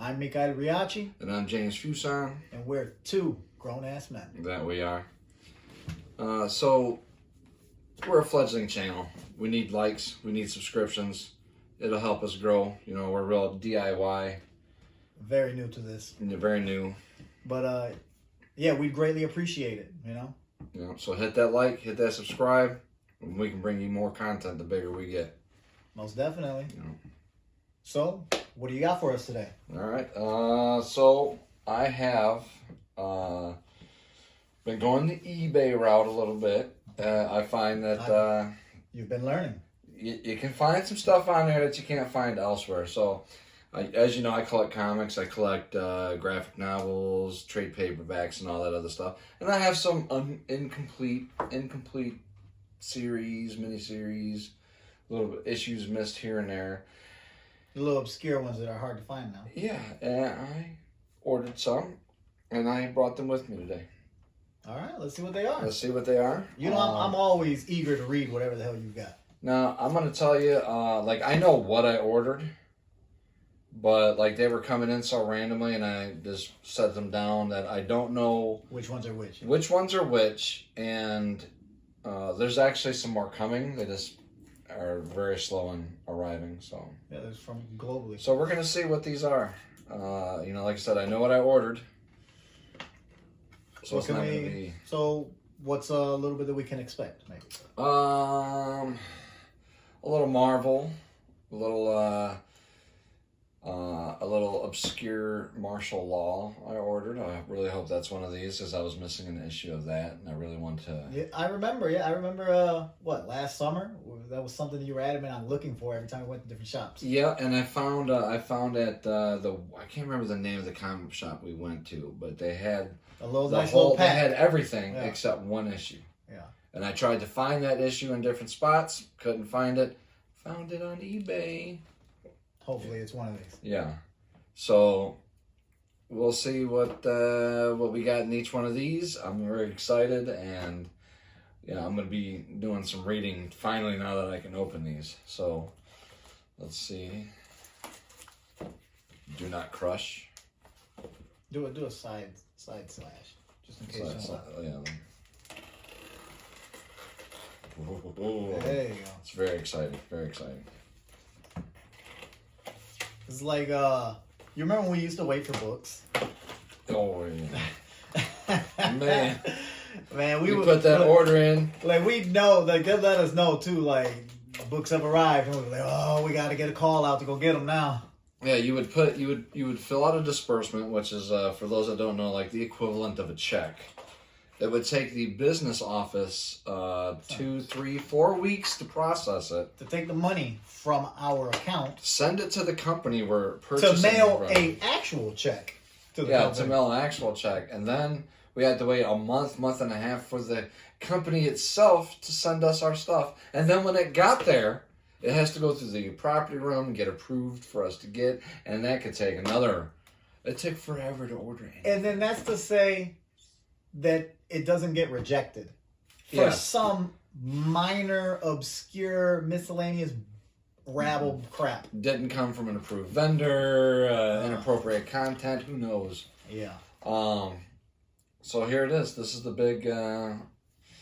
I'm Mikhail Riachi. And I'm James Fuson. And we're two grown-ass men. That we are. So, we're a fledgling channel. We need likes. We need subscriptions. It'll help us grow. You know, we're real DIY. Very new to this. Very new. But, yeah, we'd greatly appreciate it, you know? Yeah, so hit that like, hit that subscribe, and we can bring you more content the bigger we get. Most definitely. You know. So, what do you got for us today? All right. So I have been going the eBay route a little bit. I find that you've been learning. You can find some stuff on there that you can't find elsewhere. So, as you know, I collect comics. I collect graphic novels, trade paperbacks, and all that other stuff. And I have some incomplete series, miniseries, little bit issues missed here and there. The little obscure ones that are hard to find now. Yeah, and I ordered some, and I brought them with me today. All right, let's see what they are. Let's see what they are. You know, I'm always eager to read whatever the hell you've got. Now, I'm going to tell you, like, I know what I ordered, but, like, they were coming in so randomly, and I just set them down that I don't know... Which ones are which? Which ones are which, and there's actually some more coming. They just are very slow in arriving, so... Yeah, there's from globally. So we're going to see what these are. You know, like I said, I know what I ordered. So it's not going to be... So what's a little bit that we can expect, maybe? A little Marvel, a little obscure martial law I ordered. I really hope that's one of these, because I was missing an issue of that, and I really want to... Yeah, I remember, last summer? That was something that you were adamant on looking for every time we went to different shops. Yeah, and I found at I can't remember the name of the comic shop we went to, but they had little pack. They had everything except one issue. Yeah. And I tried to find that issue in different spots, couldn't find it. Found it on eBay. Hopefully it's one of these. Yeah. So we'll see what we got in each one of these. I'm very excited, and I'm going to be doing some reading finally now that I can open these. So let's see. Do not crush. Do a side slash, just in case. There you go. It's very exciting. Very exciting. It's like you remember when we used to wait for books? Oh yeah. Man, we would put that order in. Like we know, like they let us know too. Like books have arrived, and we're like, oh, we got to get a call out to go get them now. Yeah, you would fill out a disbursement, which is for those that don't know, like the equivalent of a check. It would take the business office 2, 3, 4 weeks to process it. To take the money from our account. Send it to the company we're purchasing. To mail an actual check to the company. To mail an actual check. And then we had to wait a month and a half for the company itself to send us our stuff. And then when it got there, it has to go through the property room and get approved for us to get. And that could take it took forever to order anything. And then that's to say that it doesn't get rejected for some minor, obscure, miscellaneous rabble crap. Didn't come from an approved vendor, inappropriate content, who knows? Yeah. So here it is. This is the big...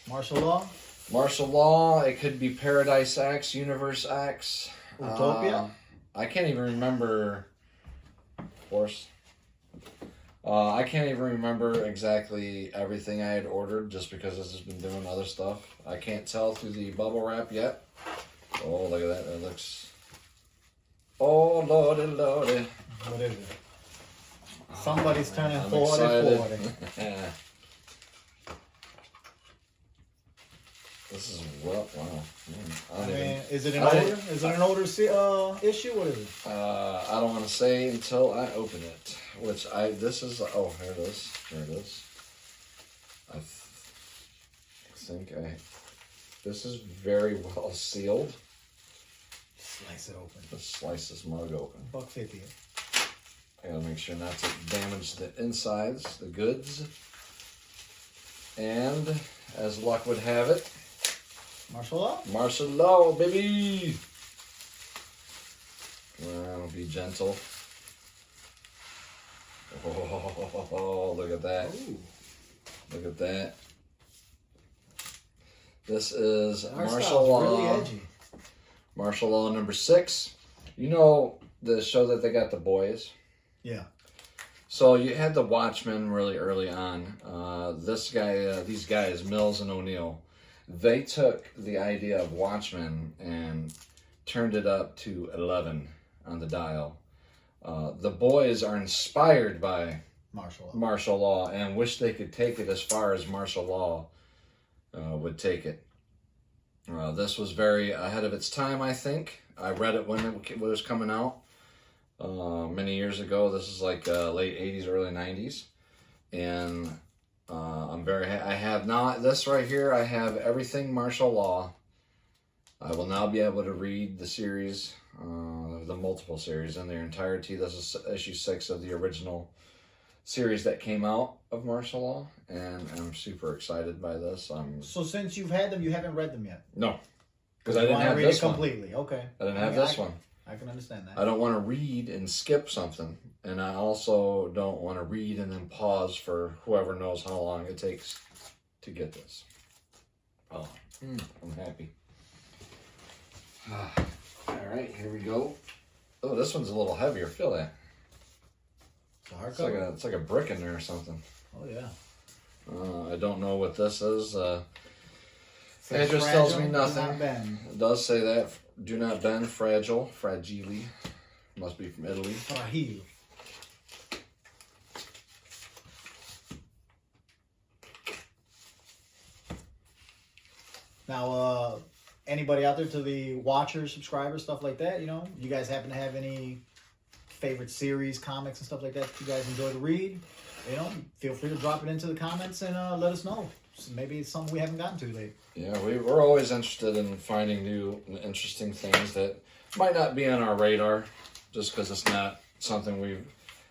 martial law? Martial law. It could be Paradise X, Universe X. Utopia? I can't even remember... Of course... I can't even remember exactly everything I had ordered, just because this has been doing other stuff. I can't tell through the bubble wrap yet. Oh, look at that. It looks... Oh, lordy, lordy. What is it? Somebody's turning 40. This is wow. I mean, is it an older? Is it an older issue? What is it? I don't want to say until I open it. This is. Oh, here it is. Here it is. I think This is very well sealed. Slice it open. Just slice this mug open. $1.50. I gotta make sure not to damage the insides, the goods. And as luck would have it, martial law? Martial law, baby! Well, be gentle. Oh, look at that. Ooh. Look at that. This is Art Martial style's Law. really edgy. Martial Law number 6. You know the show that they got, The Boys? Yeah. So you had The Watchmen really early on. These guys, Mills and O'Neill, they took the idea of Watchmen and turned it up to 11 on the dial. The Boys are inspired by martial law and wish they could take it as far as martial law would take it. This was very ahead of its time, I think. I read it when it was coming out many years ago. This is like late 80s, early 90s. And I'm very I have not this right here. I have everything martial law. I will now be able to read the series, the multiple series in their entirety. This is issue 6 of the original series that came out of martial law, and I'm super excited by this. So since you've had them, you haven't read them yet? No, because I didn't have read this it completely. one. Okay. I didn't have this one. I can understand that. I don't want to read and skip something, and I also don't want to read and then pause for whoever knows how long it takes to get this. Oh, I'm happy. All right, here we go. Oh, this one's a little heavier. Feel that? It's like a brick in there or something. Oh yeah. I don't know what this is. It Says just fragile, tells me nothing. do not bend. It does say that. Do not bend, fragile, fragile. Must be from Italy. Fragile. Now, anybody out there, to the watchers, subscribers, stuff like that, you guys happen to have any favorite series, comics, and stuff like that you guys enjoy to read? Feel free to drop it into the comments and let us know. So maybe it's something we haven't gotten to lately. Yeah, we're always interested in finding new and interesting things that might not be on our radar, just because it's not something we've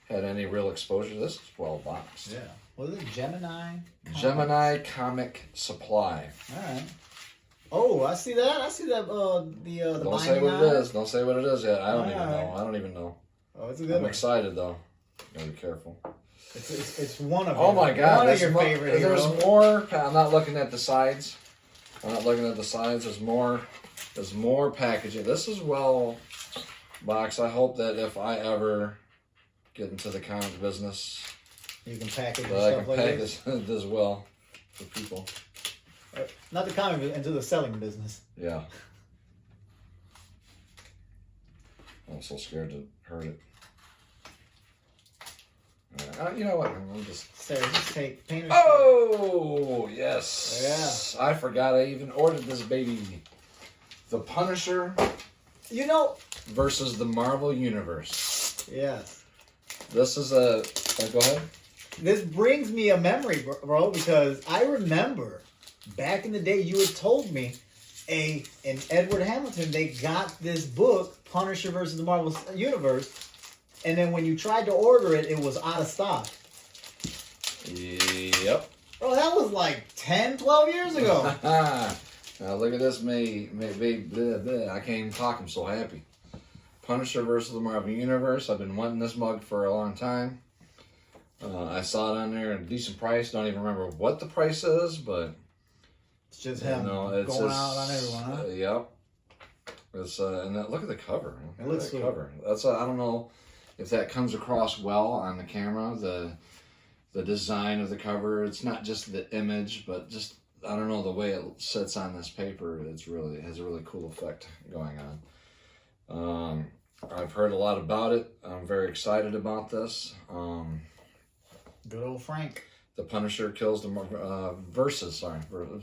had any real exposure to. This is well boxed. Yeah. What is it? Gemini? Gemini Comic Supply. All right. Oh, I see that. I see that. The Don't say what it is. Don't say what it is yet. I don't even know. I don't even know. Oh, it's a good one. I'm excited though. Gotta be careful. It's one of. Oh my God! One of your favorite. There's more. I'm not looking at the sides. There's more packaging. This is well boxed. I hope that if I ever get into the comic business, you can package that I stuff can like package this well for people. Not the comic, but into the selling business. Yeah. I'm so scared to hurt it. You know what? I'm just... Sarah, just take painter's Oh, yes. Yeah. I forgot I even ordered this baby. The Punisher versus the Marvel Universe. Yes. This is a... go ahead. This brings me a memory, bro, because I remember back in the day you had told me in Edward Hamilton, they got this book, Punisher versus the Marvel Universe, and then when you tried to order it, it was out of stock. Yep. Bro, that was like 10, 12 years ago. Now look at this, I can't even talk, I'm so happy. Punisher versus the Marvel Universe. I've been wanting this mug for a long time. I saw it on there at a decent price. Don't even remember what the price is, but... It's just him going out on everyone, huh? Yep. It's and look at the cover. It looks good. Cool. Cover. That's I don't know if that comes across well on the camera. The design of the cover. It's not just the image, but just I don't know the way it sits on this paper. It has a really cool effect going on. I've heard a lot about it. I'm very excited about this. Good old Frank. The Punisher kills the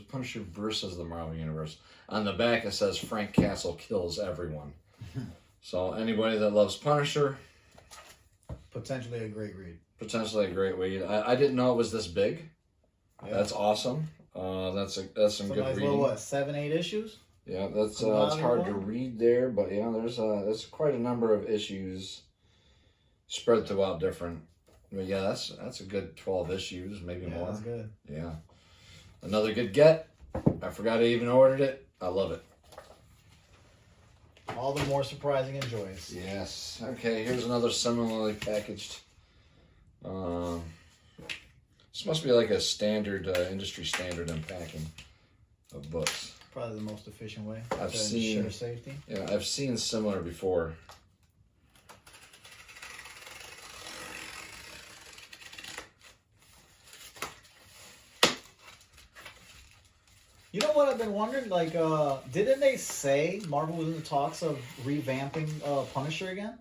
Punisher versus the Marvel Universe. On the back it says Frank Castle kills everyone. So anybody that loves Punisher, potentially a great read. Potentially a great read. I didn't know it was this big. Yeah. That's awesome. That's some good reading. Little, what, 7, 8 issues? Yeah, that's it's hard to read there, but yeah, there's quite a number of issues spread throughout different. But yeah, that's a good 12 issues, maybe more. That's good. Yeah. Another good get. I forgot I even ordered it. I love it. All the more surprising and joyous. Yes. Okay, here's another similarly packaged This must be like a standard, industry standard in packing of books. Probably the most efficient way I've to seen, ensure safety. Yeah, I've seen similar before. You know what I've been wondering? Like, didn't they say Marvel was in the talks of revamping Punisher again?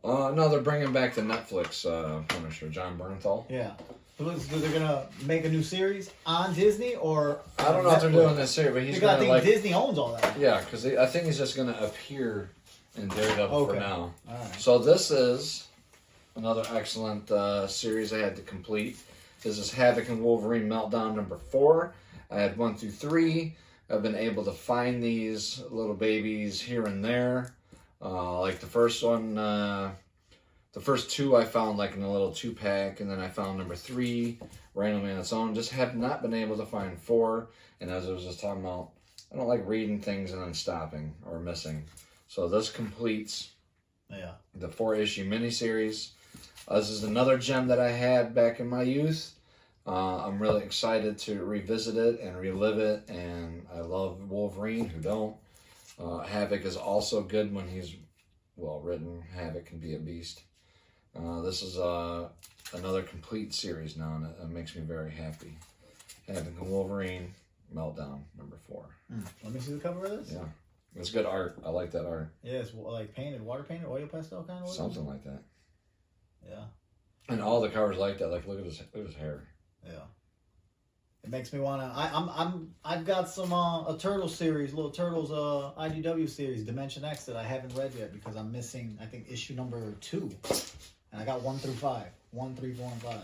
No, they're bringing back the Netflix Punisher, John Bernthal. Yeah. So they're gonna make a new series on Disney, or I don't know if they're doing this series, but he's because I gonna think like Disney owns all that. yeah, because I think he's just gonna appear in Daredevil for now. All right. So this is another excellent series I had to complete. This is Havoc and Wolverine Meltdown number 4. I had 1 through 3. I've been able to find these little babies here and there. Like the first one, the first 2 I found like in a little 2-pack, and then I found number 3 randomly on its own. Just have not been able to find 4. And as I was just talking about, I don't like reading things and then stopping or missing. So this completes the 4-issue miniseries. This is another gem that I had back in my youth. I'm really excited to revisit it and relive it, and I love Wolverine, who don't. Havoc is also good when he's well written. Havoc can be a beast. This is another complete series now, and it makes me very happy. Havoc and Wolverine Meltdown number 4. Let me see the cover of this. Yeah, it's good art. I like that art. Yeah, it's like painted, water painted, oil pastel kind of. Something like that. Yeah. And all the covers like that. Like look at his hair. Yeah. It makes me wanna. I've got some a Turtle series, little Turtles IDW series, Dimension X, that I haven't read yet because I'm missing. I think issue number 2, and I got 1 through 5, 1, 3, 4, and 5.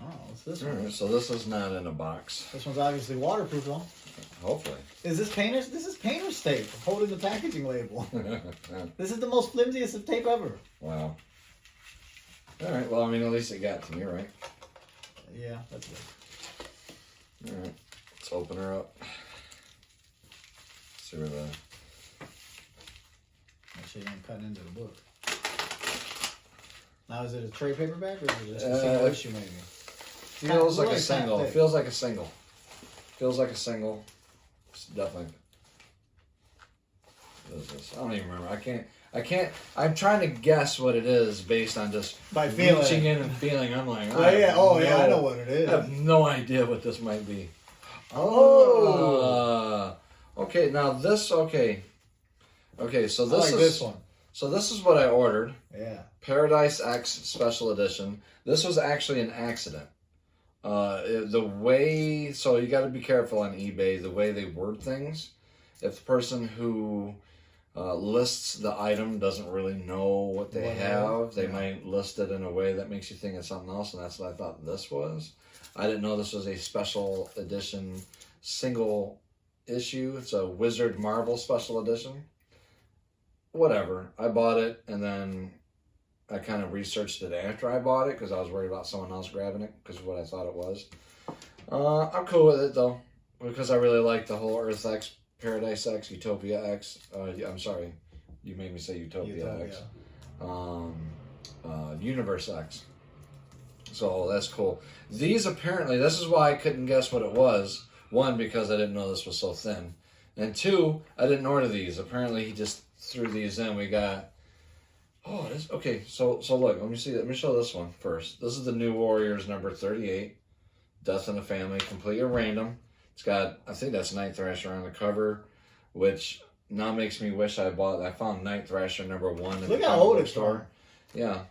Oh, what's this one? Right, so this is not in a box. This one's obviously waterproof though. Hopefully. Is this painter's? This is painter's tape holding the packaging label. This is the most flimsiest of tape ever. Wow. All right. Well, I mean, at least it got to me, right? Yeah, that's good. All right. Let's open her up. See where the. Make sure you ain't cutting into the book. Now, is it a trade paperback or is it just a single issue, maybe? Feels like a single. Feels like a single. Feels like a single. It's definitely. What is this? I don't even remember. I can't. I'm trying to guess what it is based on just by feeling, reaching in and feeling. I'm like, yeah, I know what it is. I have no idea what this might be. Oh. Okay. Now this. Okay. So this is this one. So this is what I ordered. Yeah. Paradise X Special Edition. This was actually an accident. The way, so you got to be careful on eBay, the way they word things. If the person who lists the item doesn't really know what they have, they might list it in a way that makes you think it's something else, and that's what I thought this was. I didn't know this was a special edition single issue. It's a Wizard Marvel Special Edition. Whatever. I bought it, and then I kind of researched it after I bought it because I was worried about someone else grabbing it because of what I thought it was. I'm cool with it, though, because I really like the whole Earth X, Paradise X, Utopia X. I'm sorry. You made me say Utopia X. Universe X. So that's cool. These apparently, this is why I couldn't guess what it was. 1, because I didn't know this was so thin. And 2, I didn't order these. Apparently he just threw these in. We got, oh, this, okay, so look, let me show this one first. This is the New Warriors number 38. Death in the Family, completely random. It's got, I think that's Night Thrasher on the cover, which now makes me wish I found Night Thrasher number 1 in Look the how old it's store. Yeah.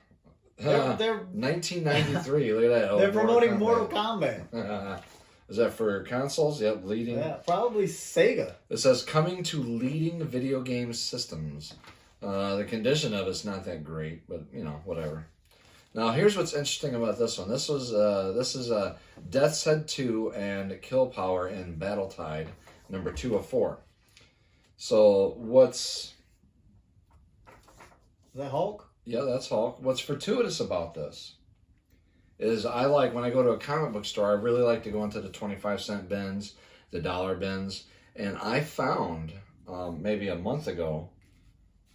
They're 1993. Look at that. They're promoting Mortal Kombat. Is that for consoles? Yep, leading. Yeah, probably Sega. It says coming to leading video game systems. The condition of it's not that great, but you know, whatever. Now here's what's interesting about this one. This is Death's Head 2 and Kill Power in Battle Tide, number 2 of 4. So what's Is that Hulk? Yeah, that's Hulk. What's fortuitous about this is I like, when I go to a comic book store, I really like to go into the 25-cent bins, the dollar bins, and I found, maybe a month ago,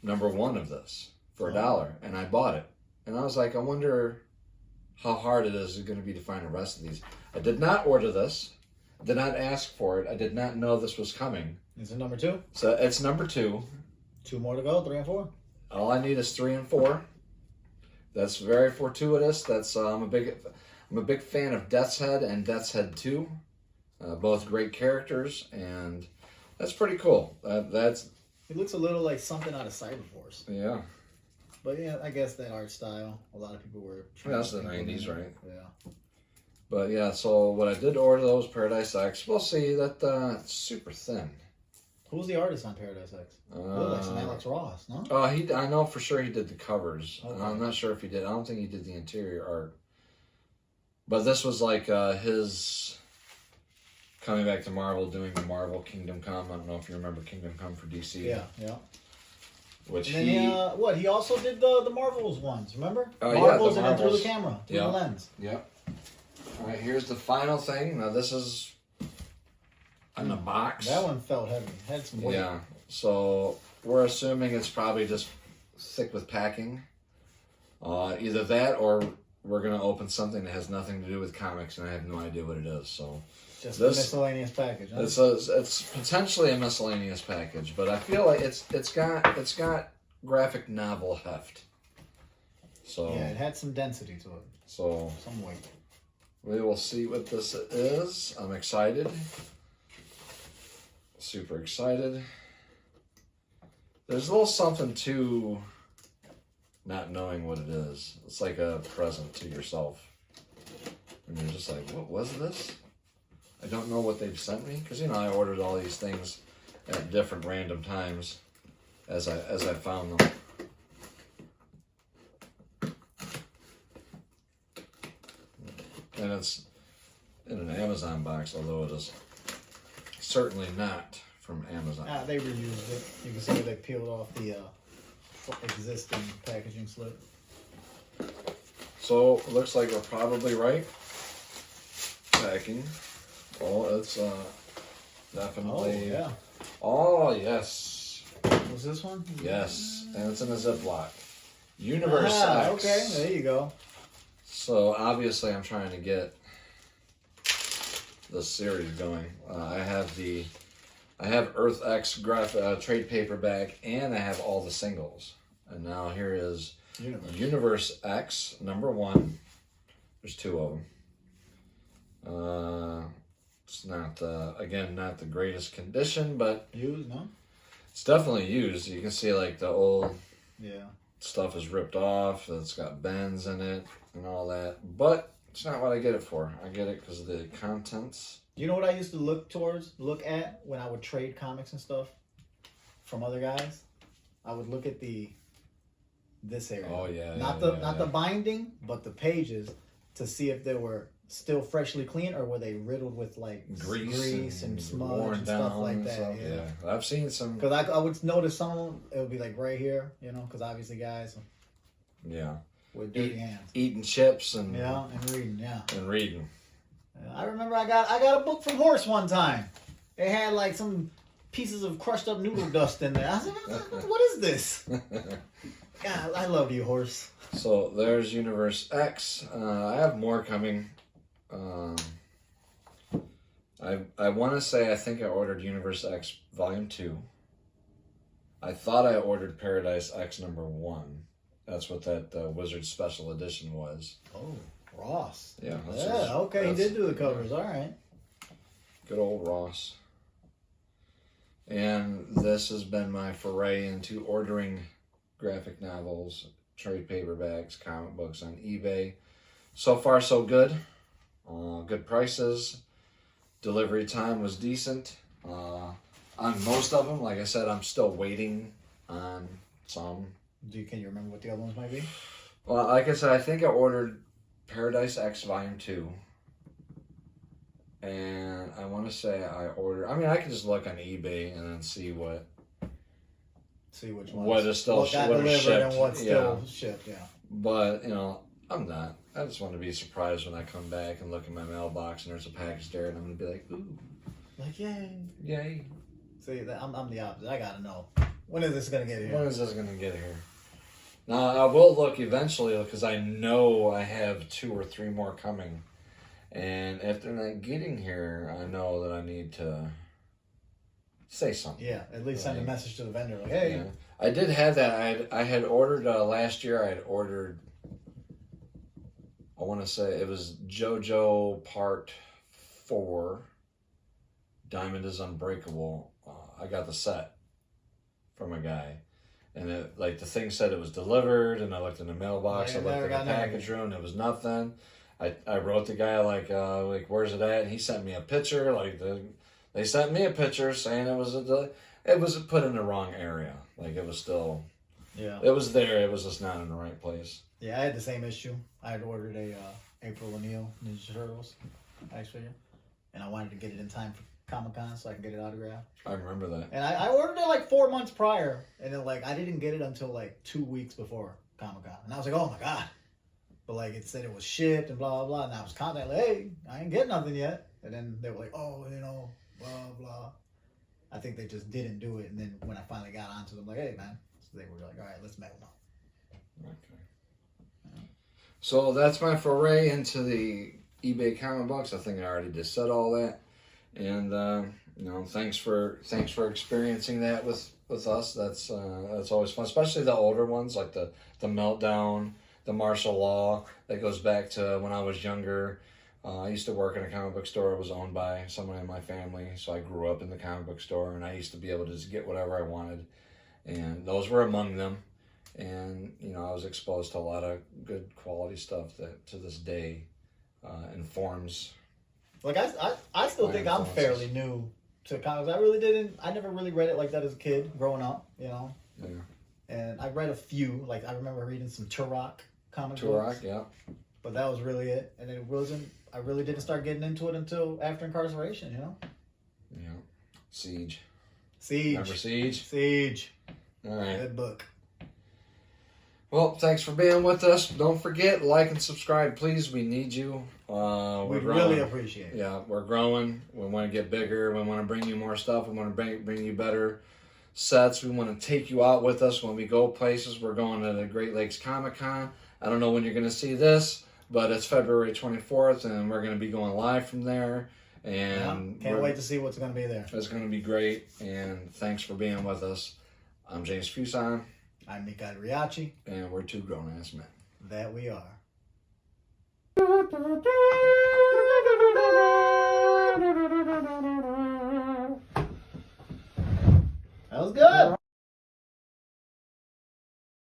number 1 of this for $1, and I bought it. and I was like, I wonder how hard it is going to be to find the rest of these. I did not order this. Did not ask for it. I did not know this was coming. Is it number 2? So it's number 2. 2 more to go, 3 and 4. All I need is 3 and 4. That's very fortuitous. That's I'm a big fan of Death's Head and Death's Head 2. Both great characters, and that's pretty cool. That's. It looks a little like something out of Cyberforce. Yeah. But yeah, I guess that art style, a lot of people were. Yeah, that's the 90s, right? Yeah. But yeah, so what I did order those Paradise X. We'll see that it's super thin. Who's the artist on Paradise X? Like some Alex Ross, no? I know for sure he did the covers. Okay. I'm not sure if he did. I don't think he did the interior art. But this was like his coming back to Marvel, doing the Marvel Kingdom Come. I don't know if you remember Kingdom Come for DC. Yeah, yeah. Which and then he also did the Marvels ones, remember? Oh, Marvels yeah, and then through the camera, through the lens. Yep. All right, here's the final thing. Now this is in the box. That one felt heavy. Had some weight. Yeah. So we're assuming it's probably just thick with packing. Either that or we're gonna open something that has nothing to do with comics, and I have no idea what it is. So just a miscellaneous package. Huh? It's potentially a miscellaneous package, but I feel like it's got graphic novel heft. So yeah, it had some density to it. So some weight. We will see what this is. I'm excited. Super excited. There's a little something to not knowing what it is. It's like a present to yourself. And you're just like, what was this? I don't know what they've sent me. Because, I ordered all these things at different random times as I found them. And it's in an Amazon box, although it is certainly not from Amazon. They reused it. You can see they peeled off the existing packaging slip. So it looks like we're probably right. Packing. Oh, it's definitely. Oh, yeah. Oh, yes. Was this one? Yes, and it's in a Ziploc. Universe X. Okay, there you go. So obviously, I'm trying to get the series going. I have Earth X trade paperback, and I have all the singles. And now here is Universe X #1. There's 2 of them. It's not again not the greatest condition, but used, no? It's definitely used. You can see like the old stuff is ripped off. It's got bends in it and all that, but it's not what I get it for. I get it because of the contents. You know what I used to look at when I would trade comics and stuff from other guys? I would look at this area. Oh yeah. Not the binding, but the pages to see if they were still freshly clean or were they riddled with like grease and smudge and stuff like that. Yeah, I've seen some. Because I would notice some of them, it would be like right here, because obviously guys. Yeah. With dirty hands. Eating chips and. Yeah, and reading. Yeah. And reading. I remember I got a book from Horse one time. It had like some pieces of crushed up noodle dust in there. I was like, what is this? God, I love you, Horse. So there's Universe X. I have more coming. I want to say I think I ordered Universe X Volume 2. I thought I ordered Paradise X #1. That's what that Wizard Special Edition was. Oh, Ross. Yeah. Okay, he did do the covers. All right. Good old Ross. And this has been my foray into ordering graphic novels, trade paperbacks, comic books on eBay. So far, so good. Good prices. Delivery time was decent. On most of them, like I said, I'm still waiting on some. Can you remember what the other ones might be? Well, like I said, I think I ordered Paradise X Volume 2. And I want to say I can just look on eBay and then see what. See which ones. What is still what got delivered shipped. And what's still shipped, yeah. But, I'm not. I just want to be surprised when I come back and look in my mailbox and there's a package there and I'm going to be like, ooh. Like, yay. Yay. See, I'm the opposite. I got to know. When is this going to get here? When is this going to get here? Now, I will look eventually because I know I have 2 or 3 more coming. And if they're not getting here, I know that I need to say something. Yeah, at least send a message to the vendor like, hey. Yeah. I did have that. I had ordered last year. I had ordered. I want to say it was JoJo Part 4. Diamond is Unbreakable. I got the set from a guy, and it, like the thing said it was delivered, and I looked in the mailbox. I looked in the package room. There was nothing. I wrote the guy like where's it at? And he sent me a picture. They sent me a picture saying it was put in the wrong area. Like it was still. Yeah. It was there. It was just not in the right place. Yeah, I had the same issue. I had ordered a April O'Neil Ninja Turtles action figure, and I wanted to get it in time for Comic-Con so I can get it autographed. I remember that. And I ordered it like 4 months prior, and then like I didn't get it until like 2 weeks before Comic-Con, and I was like, oh my god. But like it said it was shipped and blah blah blah, and I was contacting like, hey, I ain't getting nothing yet. And then they were like, oh, blah blah. I think they just didn't do it, and then when I finally got onto them, like, hey man, so they were like, all right, let's mail them out. Okay. So that's my foray into the eBay comic books. I think I already just said all that, and thanks for experiencing that with us. That's always fun, especially the older ones like the Meltdown, the Martial Law. That goes back to when I was younger. I used to work in a comic book store. It was owned by someone in my family, so I grew up in the comic book store, and I used to be able to just get whatever I wanted, and those were among them. And I was exposed to a lot of good quality stuff that to this day informs. Like I still think I'm fairly new to comics. I never really read it like that as a kid growing up, Yeah. And I read a few. Like I remember reading some Turok comic books. Turok, yeah. But that was really it. And I really didn't start getting into it until after incarceration, Yeah. Siege. Remember Siege? Siege. All right. Good book. Well, thanks for being with us. Don't forget, like and subscribe, please. We need you. We growing. really appreciate it. Yeah, we're growing. We want to get bigger. We want to bring you more stuff. We want to bring you better sets. We want to take you out with us when we go places. We're going to the Great Lakes Comic-Con. I don't know when you're going to see this, but it's February 24th, and we're going to be going live from there. And can't wait to see what's going to be there. It's going to be great, and thanks for being with us. I'm James Fuson. I'm Mika Riachi. And we're 2 grown-ass men. That we are. That was good.